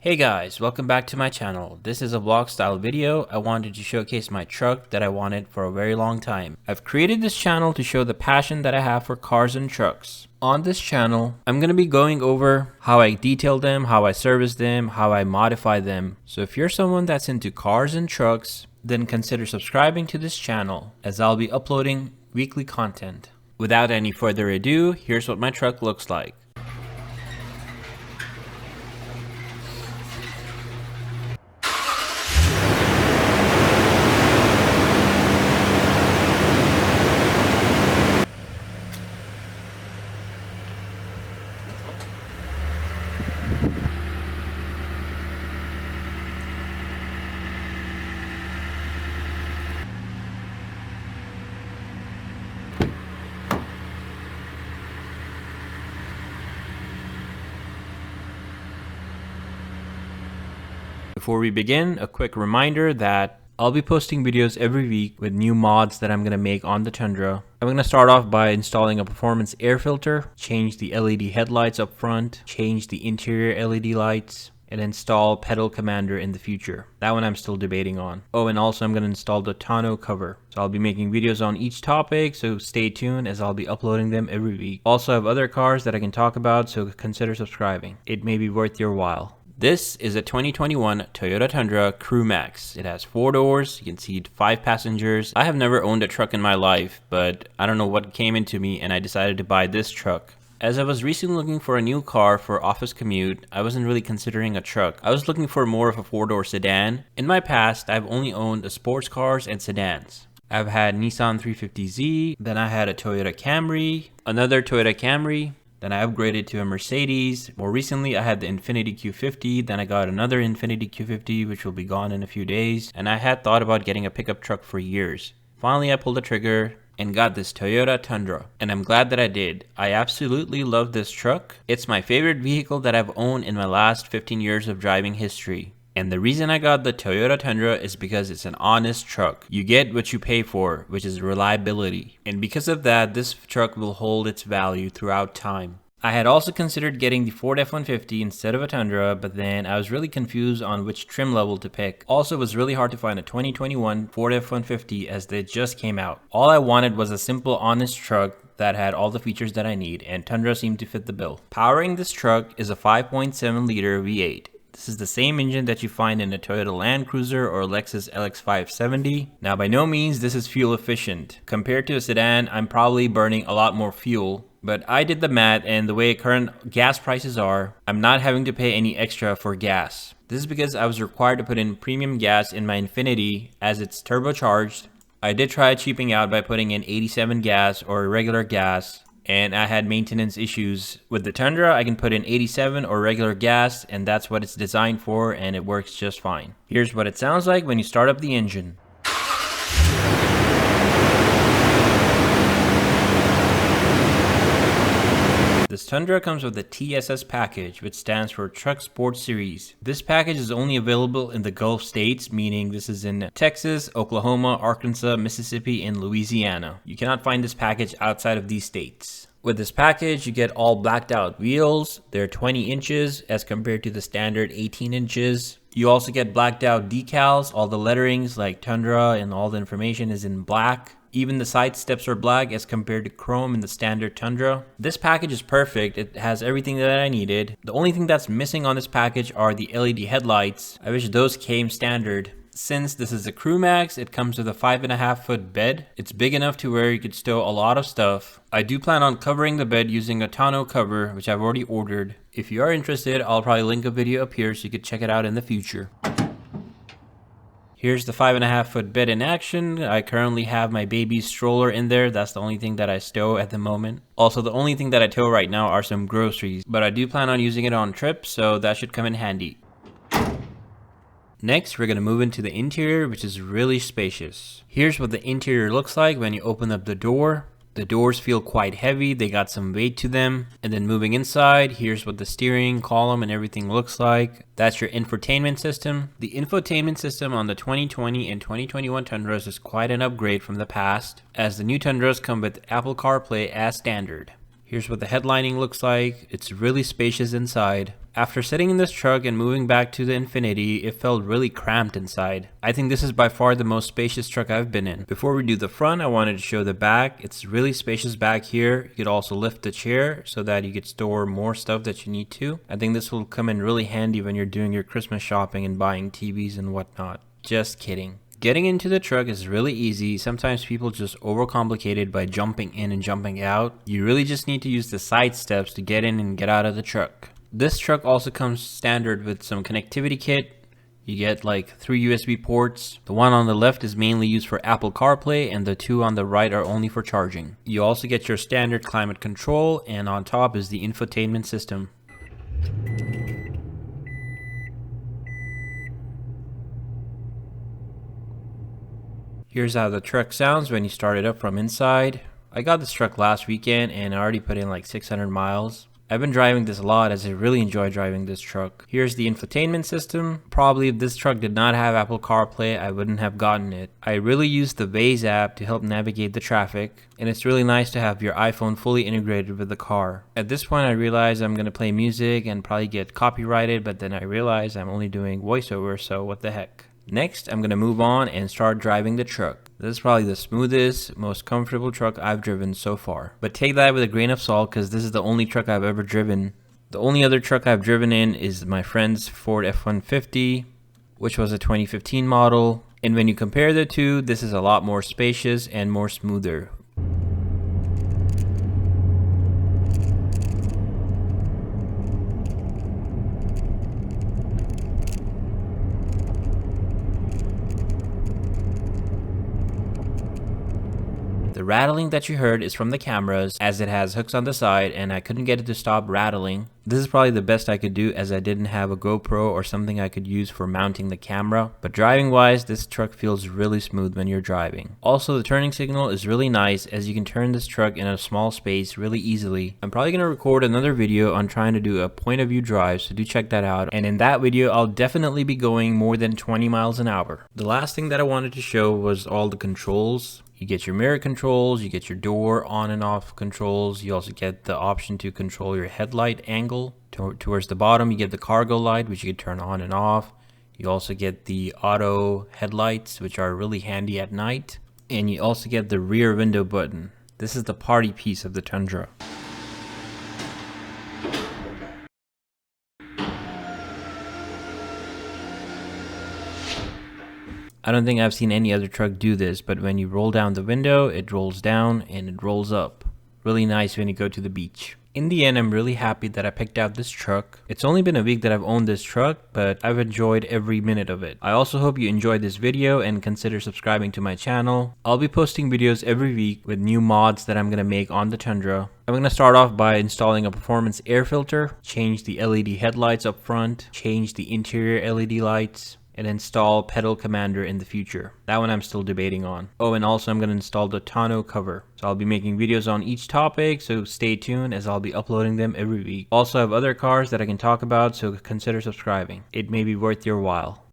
Hey guys, welcome back to my channel. This is a vlog style video. I wanted to showcase my truck that I wanted for a very long time. I've created this channel to show the passion that I have for cars and trucks. On this channel, I'm going to be going over how I detail them, how I service them, how I modify them. So if you're someone that's into cars and trucks, then consider subscribing to this channel as I'll be uploading weekly content. Without any further ado, here's what my truck looks like. Before we begin, a quick reminder that I'll be posting videos every week with new mods that I'm going to make on the Tundra. I'm going to start off by installing a performance air filter, change the LED headlights up front, change the interior LED lights, and install pedal commander in the future. That one I'm still debating on. Oh, and also I'm going to install the tonneau cover. So I'll be making videos on each topic, so stay tuned as I'll be uploading them every week. Also I have other cars that I can talk about, so consider subscribing. It may be worth your while. This is a 2021 Toyota Tundra Crew Max. It has 4 doors, you can seat 5 passengers. I have never owned a truck in my life, but I don't know what came into me and I decided to buy this truck. As I was recently looking for a new car for office commute, I wasn't really considering a truck. I was looking for more of a 4-door sedan. In my past, I've only owned sports cars and sedans. I've had Nissan 350Z, then I had a Toyota Camry, another Toyota Camry, then I upgraded to a Mercedes. More recently, I had the Infiniti Q50. Then I got another Infiniti Q50, which will be gone in a few days. And I had thought about getting a pickup truck for years. Finally, I pulled the trigger and got this Toyota Tundra. And I'm glad that I did. I absolutely love this truck. It's my favorite vehicle that I've owned in my last 15 years of driving history. And the reason I got the Toyota Tundra is because it's an honest truck. You get what you pay for, which is reliability. And because of that, this truck will hold its value throughout time. I had also considered getting the Ford F-150 instead of a Tundra, but then I was really confused on which trim level to pick. Also, it was really hard to find a 2021 Ford F-150 as they just came out. All I wanted was a simple, honest truck that had all the features that I need, and Tundra seemed to fit the bill. Powering this truck is a 5.7 liter V8. This is the same engine that you find in a Toyota Land Cruiser or Lexus LX570. Now, by no means this is fuel efficient. Compared to a sedan, I'm probably burning a lot more fuel. But I did the math, and the way current gas prices are, I'm not having to pay any extra for gas. This is because I was required to put in premium gas in my Infiniti as it's turbocharged. I did try cheaping out by putting in 87 gas or regular gas, and I had maintenance issues. With the Tundra, I can put in 87 or regular gas, and that's what it's designed for, and it works just fine. Here's what it sounds like when you start up the engine. This Tundra comes with the TSS package, which stands for Truck Sports Series. This package is only available in the Gulf states, meaning this is in Texas, Oklahoma, Arkansas, Mississippi, and Louisiana. You cannot find this package outside of these states. With this package, you get all blacked out wheels. They're 20 inches as compared to the standard 18 inches. You also get blacked out decals. All the letterings like Tundra and all the information is in black. Even the side steps are black as compared to chrome in the standard Tundra. This package is perfect. It has everything that I needed. The only thing that's missing on this package are the LED headlights. I wish those came standard. Since this is a Crew Max, it comes with a 5.5 foot bed. It's big enough to where you could stow a lot of stuff. I do plan on covering the bed using a tonneau cover, which I've already ordered. If you are interested, I'll probably link a video up here so you could check it out in the future. Here's the 5.5 foot bed in action. I currently have my baby's stroller in there. That's the only thing that I stow at the moment. Also, the only thing that I tow right now are some groceries, but I do plan on using it on trips, so that should come in handy. Next, we're going to move into the interior, which is really spacious. Here's what the interior looks like when you open up the door. The doors feel quite heavy, they got some weight to them. And then moving inside, here's what the steering column and everything looks like. That's your infotainment system. The infotainment system on the 2020 and 2021 Tundras is quite an upgrade from the past, as the new Tundras come with Apple CarPlay as standard. Here's what the headlining looks like. It's really spacious inside. After sitting in this truck and moving back to the Infiniti, it felt really cramped inside. I think this is by far the most spacious truck I've been in. Before we do the front, I wanted to show the back. It's really spacious back here. You could also lift the chair so that you could store more stuff that you need to. I think this will come in really handy when you're doing your Christmas shopping and buying TVs and whatnot. Just kidding. Getting into the truck is really easy. Sometimes people just overcomplicate it by jumping in and jumping out. You really just need to use the side steps to get in and get out of the truck. This truck also comes standard with some connectivity kit. You get like 3 USB ports. The one on the left is mainly used for Apple CarPlay and the 2 on the right are only for charging. You also get your standard climate control, and on top is the infotainment system. Here's how the truck sounds when you start it up from inside. I got this truck last weekend and I already put in like 600 miles. I've been driving this a lot as I really enjoy driving this truck. Here's the infotainment system. Probably if this truck did not have Apple CarPlay, I wouldn't have gotten it. I really use the Waze app to help navigate the traffic, and it's really nice to have your iPhone fully integrated with the car. At this point I realize I'm going to play music and probably get copyrighted, but then I realize I'm only doing voiceover, so what the heck. Next, I'm going to move on and start driving the truck. This is probably the smoothest, most comfortable truck I've driven so far. But take that with a grain of salt because this is the only truck I've ever driven. The only other truck I've driven in is my friend's Ford F-150, which was a 2015 model. And when you compare the two, this is a lot more spacious and more smoother. The rattling that you heard is from the cameras, as it has hooks on the side and I couldn't get it to stop rattling. This is probably the best I could do as I didn't have a GoPro or something I could use for mounting the camera. But driving wise, this truck feels really smooth when you're driving. Also, the turning signal is really nice as you can turn this truck in a small space really easily. I'm probably going to record another video on trying to do a point of view drive, so do check that out. And in that video, I'll definitely be going more than 20 miles an hour. The last thing that I wanted to show was all the controls. You get your mirror controls, you get your door on and off controls, you also get the option to control your headlight angle. Towards the bottom you get the cargo light, which you can turn on and off. You also get the auto headlights, which are really handy at night. And you also get the rear window button. This is the party piece of the Tundra. I don't think I've seen any other truck do this, but when you roll down the window, it rolls down and it rolls up. Really nice when you go to the beach. In the end, I'm really happy that I picked out this truck. It's only been a week that I've owned this truck, but I've enjoyed every minute of it. I also hope you enjoyed this video and consider subscribing to my channel. I'll be posting videos every week with new mods that I'm going to make on the Tundra. I'm going to start off by installing a performance air filter, change the LED headlights up front, change the interior LED lights, and install pedal commander in the future. That one I'm still debating on. Oh, and also I'm going to install the tonneau cover. So I'll be making videos on each topic, so stay tuned as I'll be uploading them every week. Also, I have other cars that I can talk about, so consider subscribing. It may be worth your while.